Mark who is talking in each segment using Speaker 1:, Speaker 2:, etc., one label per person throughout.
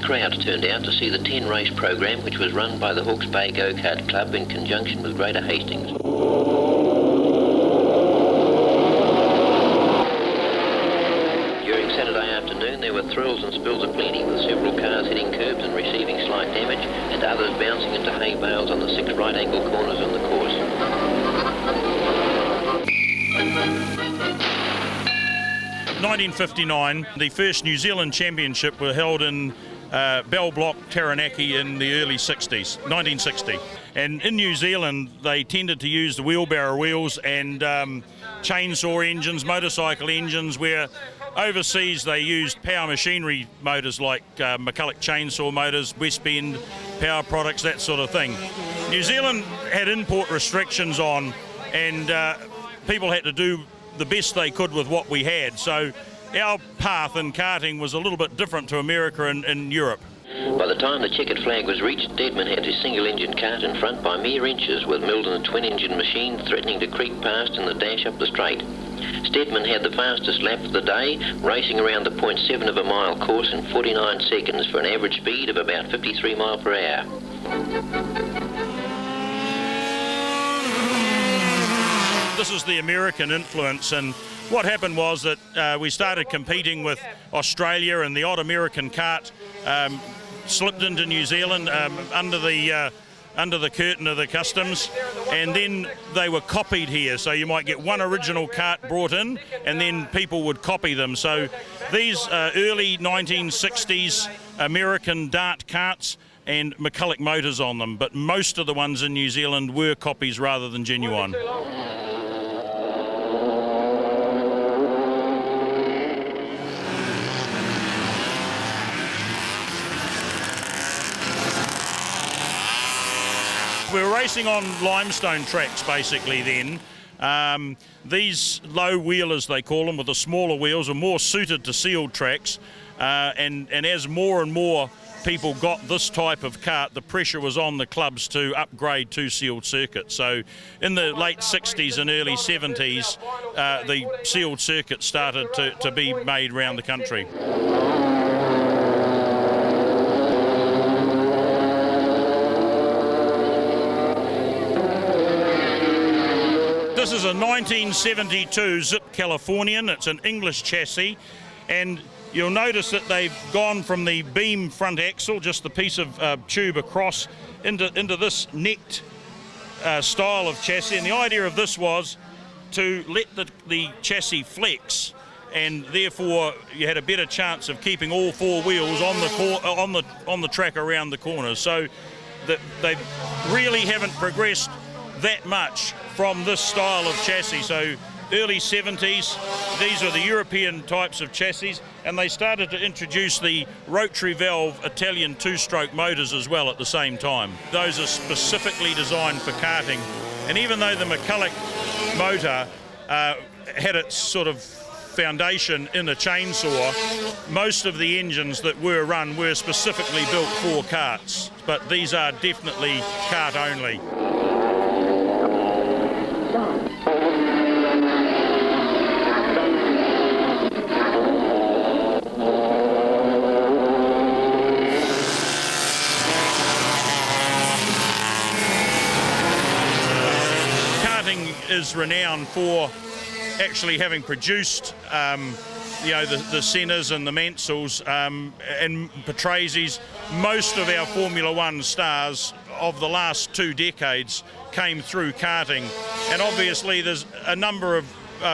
Speaker 1: crowds turned out to see the 10-race program, which was run by the Hawke's Bay Go-Kart Club in conjunction with Greater Hastings. During Saturday afternoon, there were thrills and spills aplenty, with several cars hitting curbs and receiving slight damage, and others bouncing into hay bales on the 6 right-angle corners on the course.
Speaker 2: 1959, the first New Zealand Championship were held in Bell Block, Taranaki in the early 60s, 1960. And in New Zealand, they tended to use the wheelbarrow wheels and chainsaw engines, motorcycle engines, where overseas they used power machinery motors like McCulloch chainsaw motors, West Bend power products, that sort of thing. New Zealand had import restrictions on, and people had to do the best they could with what we had. So our path in karting was a little bit different to America and Europe.
Speaker 1: By the time the checkered flag was reached, Deadman had his single-engine kart in front by mere inches, with Milden's twin-engine machine threatening to creep past in the dash up the straight. Steadman had the fastest lap of the day, racing around the 0.7 of a mile course in 49 seconds for an average speed of about 53 miles per hour.
Speaker 2: This is the American influence, and what happened was that we started competing with Australia, and the odd American kart slipped into New Zealand under the curtain of the customs, and then they were copied here. So you might get one original kart brought in, and then people would copy them. So these early 1960s American Dart karts and McCulloch motors on them, but most of the ones in New Zealand were copies rather than genuine. We were racing on limestone tracks basically then. These low wheelers, they call them, with the smaller wheels, are more suited to sealed tracks, and as more and more people got this type of kart, the pressure was on the clubs to upgrade to sealed circuits. So in the late 60s and early 70s, the sealed circuit started to be made around the country. This is a 1972 Zip Californian. It's an English chassis, and you'll notice that they've gone from the beam front axle, just the piece of tube across, into this necked style of chassis. And the idea of this was to let the chassis flex, and therefore you had a better chance of keeping all four wheels on the track around the corners. So that they really haven't progressed that much from this style of chassis. So early 70s, these are the European types of chassis, and they started to introduce the rotary valve Italian two-stroke motors as well at the same time. Those are specifically designed for karting, and even though the McCulloch motor had its sort of foundation in a chainsaw, most of the engines that were run were specifically built for karts, but these are definitely kart only. Is renowned for actually having produced the Sennas and the Mansells and Patrases. Most of our Formula One stars of the last 2 decades came through karting, and obviously there's a number of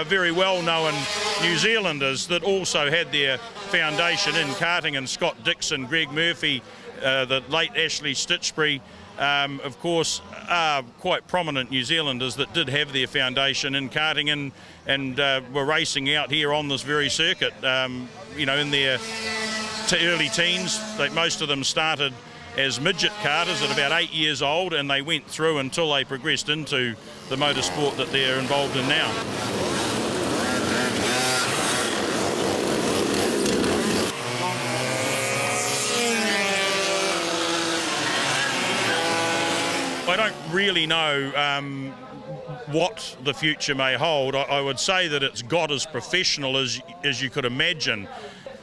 Speaker 2: very well-known New Zealanders that also had their foundation in karting, and Scott Dixon, Greg Murphy, the late Ashley Stitchbury, of course, are quite prominent New Zealanders that did have their foundation in karting and were racing out here on this very circuit, in their early teens. Most of them started as midget karters at about 8 years old, and they went through until they progressed into the motorsport that they're involved in now. I don't really know what the future may hold. I would say that it's got as professional as you could imagine.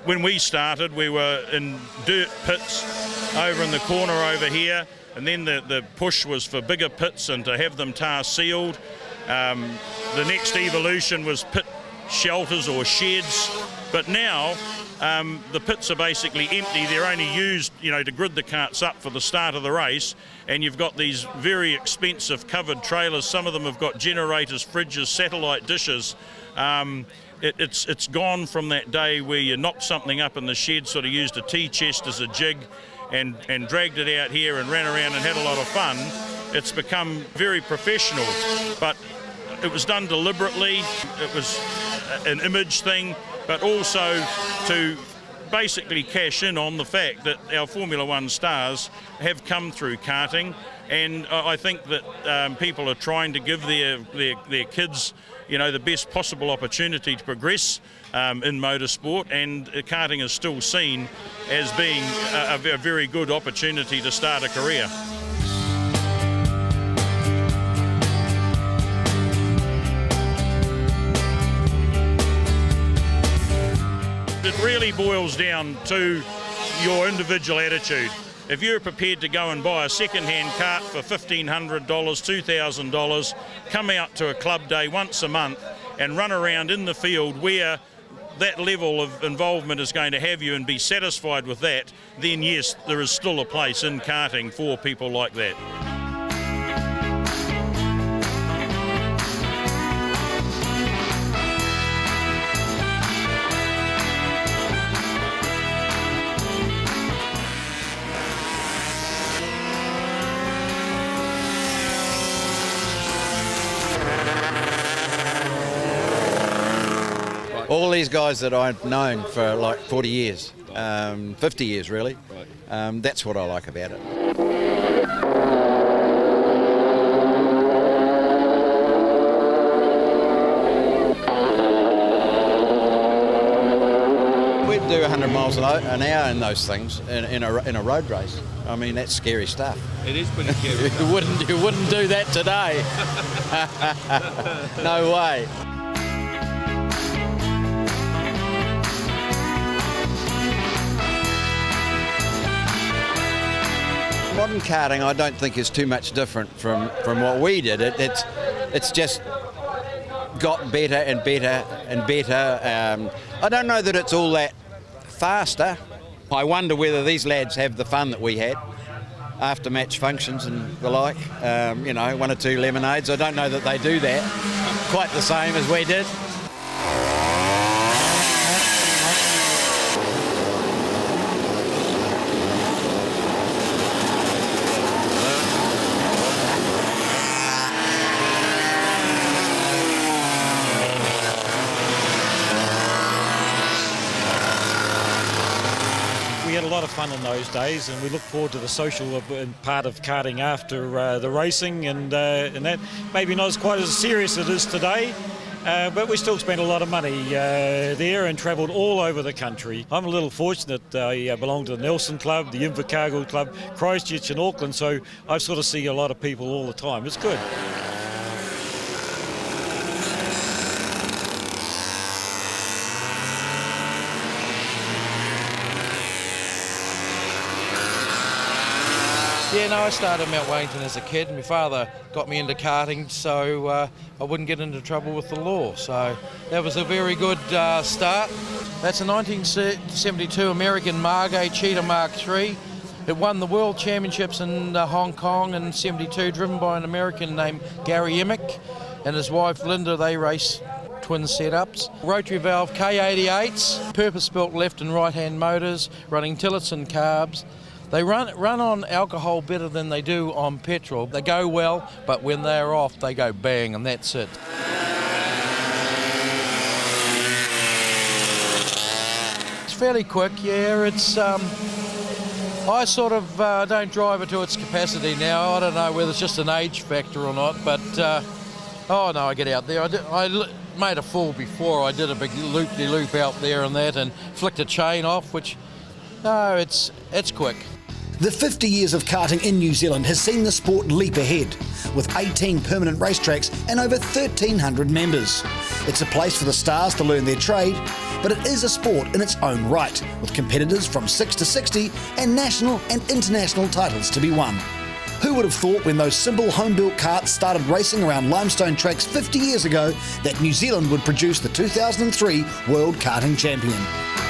Speaker 2: when we started, we were in dirt pits over in the corner over here, and then the push was for bigger pits and to have them tar sealed. The next evolution was pit shelters or sheds, but now the pits are basically empty. They're only used, to grid the karts up for the start of the race, and you've got these very expensive covered trailers. Some of them have got generators, fridges, satellite dishes. It's gone from that day where you knocked something up in the shed, sort of used a tea chest as a jig and dragged it out here and ran around and had a lot of fun. It's become very professional, but it was done deliberately. It was an image thing, but also to basically cash in on the fact that our Formula One stars have come through karting, and I think that people are trying to give their kids the best possible opportunity to progress in motorsport, and karting is still seen as being a very good opportunity to start a career. It really boils down to your individual attitude. If you're prepared to go and buy a second-hand kart for $1,500, $2,000, come out to a club day once a month and run around in the field where that level of involvement is going to have you and be satisfied with that, then yes, there is still a place in karting for people like that.
Speaker 3: All these guys that I've known for like 40 years, 50 years really, that's what I like about it. We'd do 100 miles an hour in those things in a road race. I mean, that's scary stuff.
Speaker 4: It is pretty scary.
Speaker 3: You wouldn't do that today. No way. Modern karting, I don't think is too much different from what we did. It's just got better and better and better. I don't know that it's all that faster. I wonder whether these lads have the fun that we had after match functions and the like. 1 or 2 lemonades. I don't know that they do that quite the same as we did.
Speaker 5: We had a lot of fun in those days, and we look forward to the social part of karting after the racing, and that maybe not quite as serious as it is today, but we still spent a lot of money there and travelled all over the country. I'm a little fortunate. I belong to the Nelson Club, the Invercargill Club, Christchurch and Auckland, so I sort of see a lot of people all the time. It's good.
Speaker 4: Yeah, no, I started Mount Wellington as a kid. My father got me into karting so I wouldn't get into trouble with the law. So that was a very good start. That's a 1972 American Margay Cheetah Mark III. It won the World Championships in Hong Kong in '72, driven by an American named Gary Emick and his wife Linda. They race twin setups. Rotary valve K88s, purpose-built left and right-hand motors, running Tillotson carbs. They run on alcohol better than they do on petrol. They go well, but when they're off, they go bang, and that's it. It's fairly quick, yeah. It's I sort of don't drive it to its capacity now. I don't know whether it's just an age factor or not, but oh no, I get out there. I made a fall before. I did a big loop-de-loop out there and that, and flicked a chain off, which no, it's quick.
Speaker 6: The 50 years of karting in New Zealand has seen the sport leap ahead, with 18 permanent racetracks and over 1,300 members. It's a place for the stars to learn their trade, but it is a sport in its own right, with competitors from 6 to 60 and national and international titles to be won. Who would have thought when those simple home-built karts started racing around limestone tracks 50 years ago that New Zealand would produce the 2003 World Karting Champion?